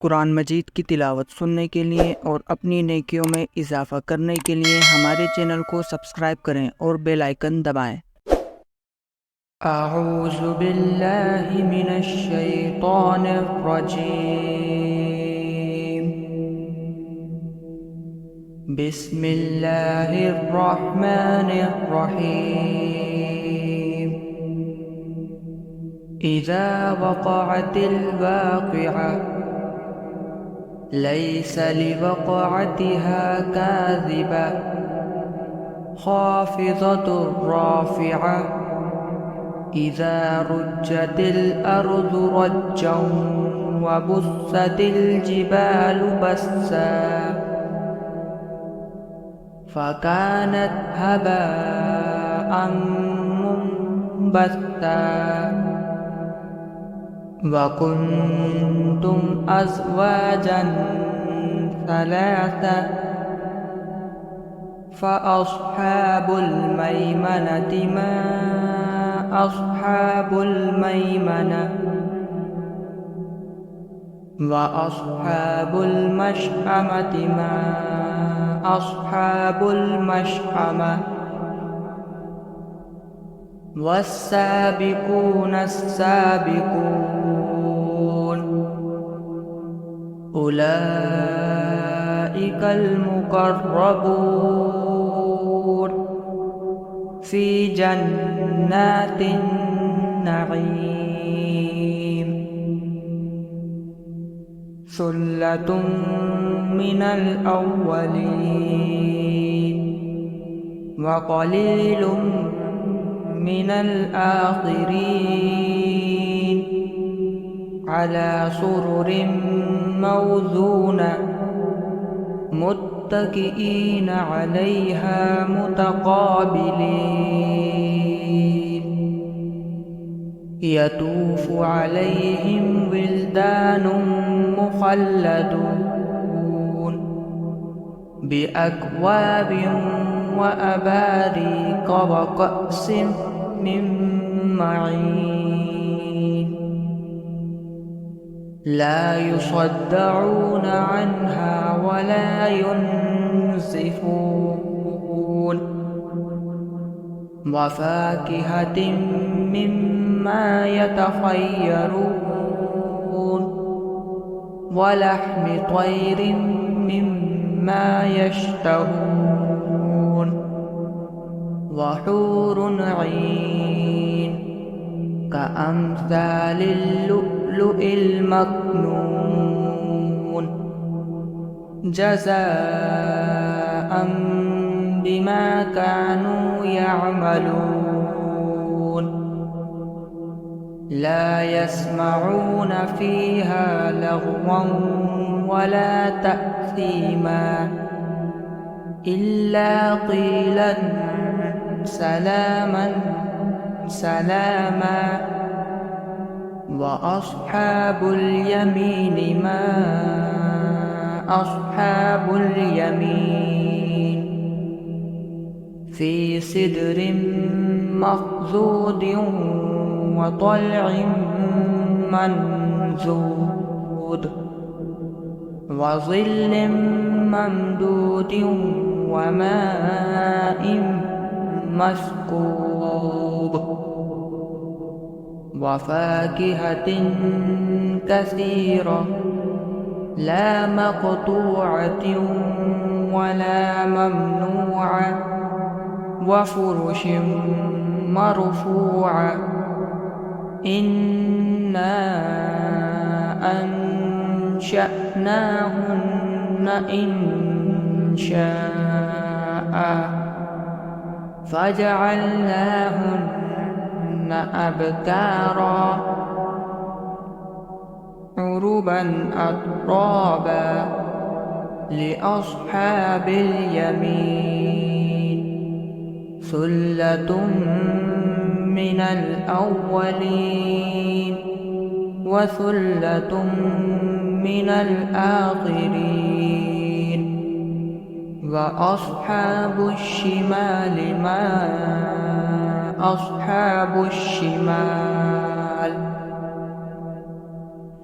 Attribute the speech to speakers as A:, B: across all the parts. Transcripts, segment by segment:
A: कुरान मजीद की तिलावत सुनने के लिए और अपनी नेकियों में इजाफ़ा करने के लिए हमारे चैनल को सब्सक्राइब करें और बेल आइकन दबाएं। अऊज़ु बिल्लाहि मिनश शैतानिर रजीम। बिस्मिल्लाहिर रहमानिर रहीम। इज़ा वक़अतिल वाक़िअह लैस लिवक़अतिहा काज़िबा ख़ाफ़िज़तुर राफ़िअह इज़ा रुज्जतिल अर्ज़ु रज्जन व बुस्सतिल जिबालु बस्सा फ़कानत हबाअन मुंबस्सा वकुंतुम अज़वाजन सलासा फ़अस्हाबुल मैमनति मा अस्हाबुल मैमना व अस्हाबुल मशअमति मा अस्हाबुल मशअमा वस्साबिकून अस्साबिकून उलाइकल मुक़र्रबून फ़ी जन्नातिन नईम सुल्लतुम मिनल अव्वलीन व क़लीलुम मिनल आखिरीन अला सुरुरिन मौज़ूना मुत्तकिईन अलैहा मुतक़ाबिलीन यतूफ़ु अलैहिम विल्दानुम मुख़ल्लदून बिअक्वाबिन व अबारीक़ व कअसिन मिन मईन ला युसद्दऊन अन्हा व ला युनज़िफून व फ़ाकिहतिन मिम्मा यतख़य्यरून व लह्मि तयरिन मिम्मा यश्तहून व हूरुन ईन कअम्सालिल लुअलुइल मक्नून जज़ाअन बिमा कानू यअमलून ला यस्मऊन फ़ीहा लग़वन वला तअसीमा इल्ला क़ीलन सलामन सलामा व अस्हाबुल यमीन मा अस्हाबुल यमीन फ़ी सिदरिन मख़ज़ूदिन व तल्इम मंज़ूद व ज़िल्लिन ममदूदिन व माइन मस्कूब व फ़ाकिहतिन कसीरा ला मक़तूअतिन व ला ममनूअ व फ़ुरुशिन मरफ़ूअ इन्ना अंशअनाहुन्न इंशाअ फ़जअलनाहुन्न अबकारा उरुबन अत्राबा लिअस्हाबिल यमीन सुल्लतुम मिनल अव्वलीन व सुल्लतुम मिनल आखिरीन व अस्हाबुश शिमाल मा अस्हाबुश शिमाल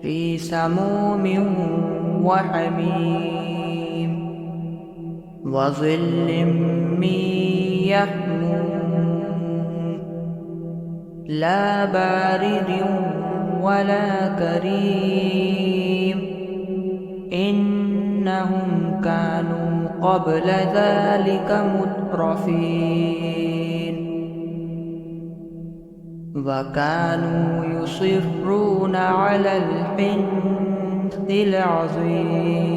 A: في سموم وحميم وظل من يحموم لا بارد ولا كريم إنهم كانوا قبل ذلك مترفين وكانوا يصرون على الحنث العظيم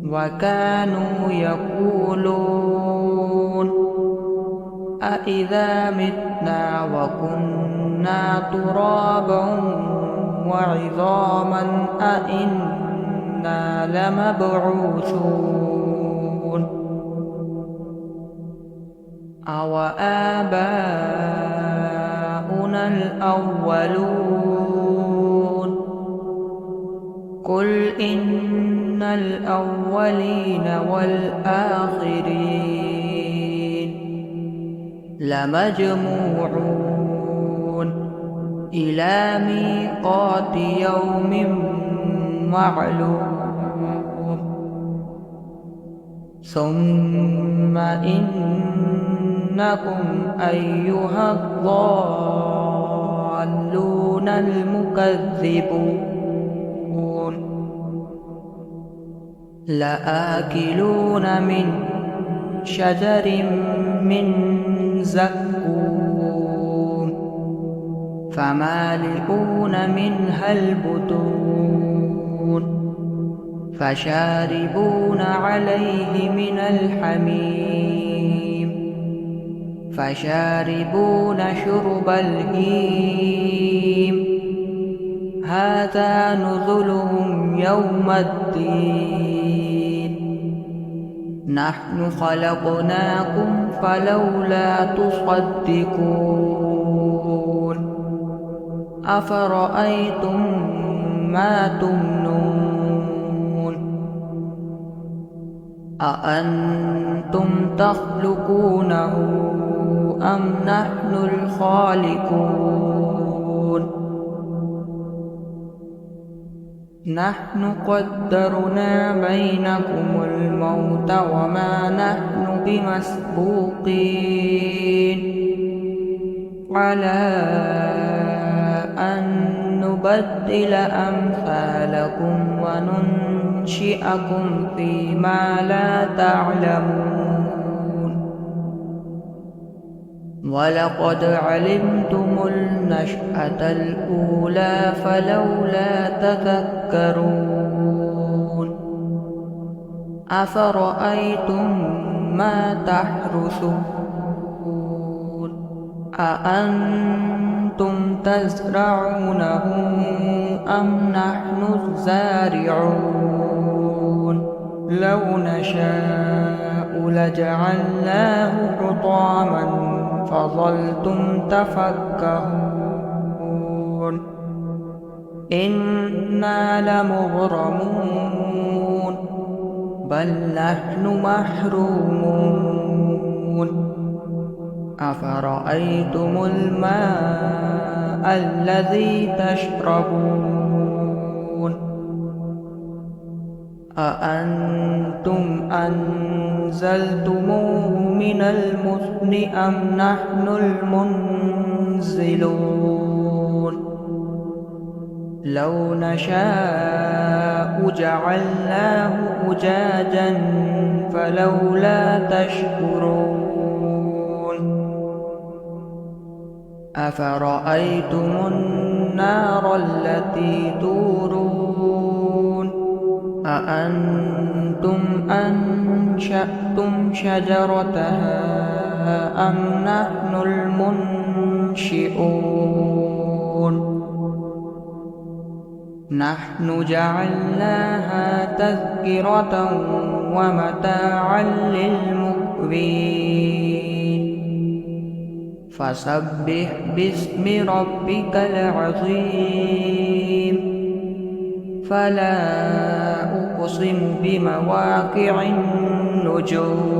A: وكانوا يقولون أإذا متنا وكنا ترابا وعظاما أإنا لمبعوثون أو آباؤنا الأولون قل إن الأولين والآخرين لمجموعون إلى ميقات يوم معلوم ثم إنكم أيها الضالون المكذبون لآكلون من شجر من زقوم فمالئون منها البطون فشاربون عليه من الحميم فشاربون شرب الهيم هذا نزلهم يوم الدين نحن خلقناكم فلولا تصدقون أفرأيتم ما تمنون أأنتم تخلقونه أم نحن الخالقون نحن قدرنا بينكم الموت وما نحن بمسبوقين على أن نبدل أمثالكم وننشئكم فيما لا تعلمون ولقد علمتم النشأة الأولى فلولا تذكرون أفرأيتم ما تحرثون أأنتم تزرعونه أم نحن الزارعون لو نشاء لجعلناه حطاما فظلتم تفكهون إنا لمغرمون بل نحن محرومون أفرأيتم الماء الذي تشربون أأنتم أنزلتموه من المزن أم نحن المنزلون لو نشاء جعلناه أجاجا فلولا تشكرون أفرأيتم النار التي تورون أأنتم أنشأتم شجرتها أم نحن المنشئون نحن جعلناها تذكرة ومتاعا للمقوين فسبح باسم ربك العظيم فلا أقسم بمواقع النجوم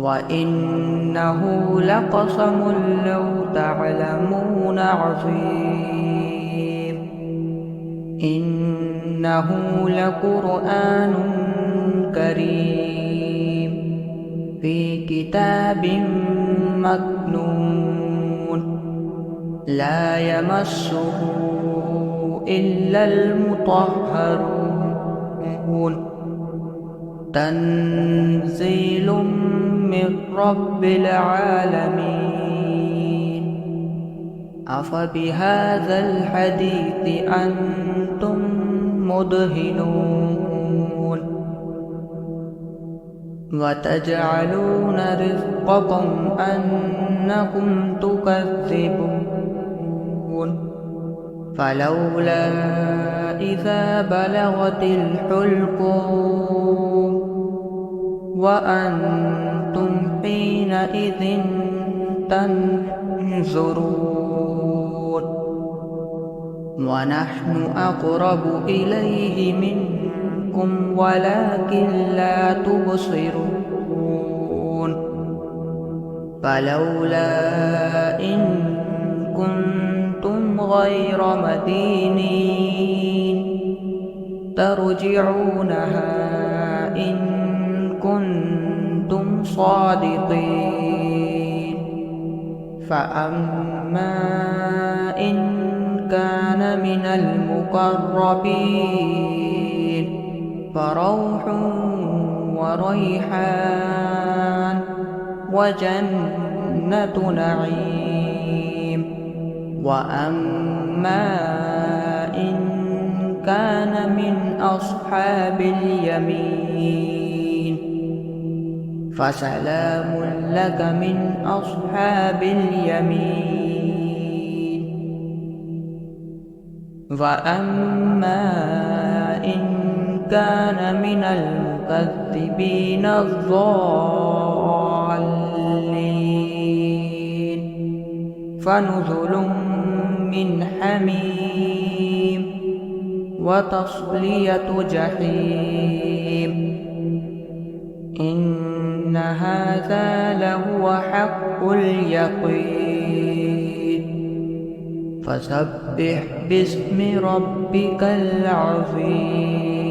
A: وإنه لقسم لو تعلمون عظيم إنه لقرآن كريم في كتاب مكنون لا يمسه إلا المطهرون تنزيل من رب العالمين أفبهذا الحديث أنتم مدهنون وتجعلون رزقكم أنكم تكذبون فلولا إذا بلغت الحلقوم وأنتم حينئذ تنظرون ونحن أقرب إليه منكم ولكن لا تبصرون فلولا إن كنتم غير مدينين ترجعونها إن كنتم صادقين فأما إن كان من المقربين فروح وريحان وجنة نعيم وأما إن كان من أصحاب اليمين فسلام لك من أصحاب اليمين وأما إن كان من المكذبين الضالين فنزل من حميم وتصلية جحيم إن هذا لهو حق اليقين فسبح باسم ربك العظيم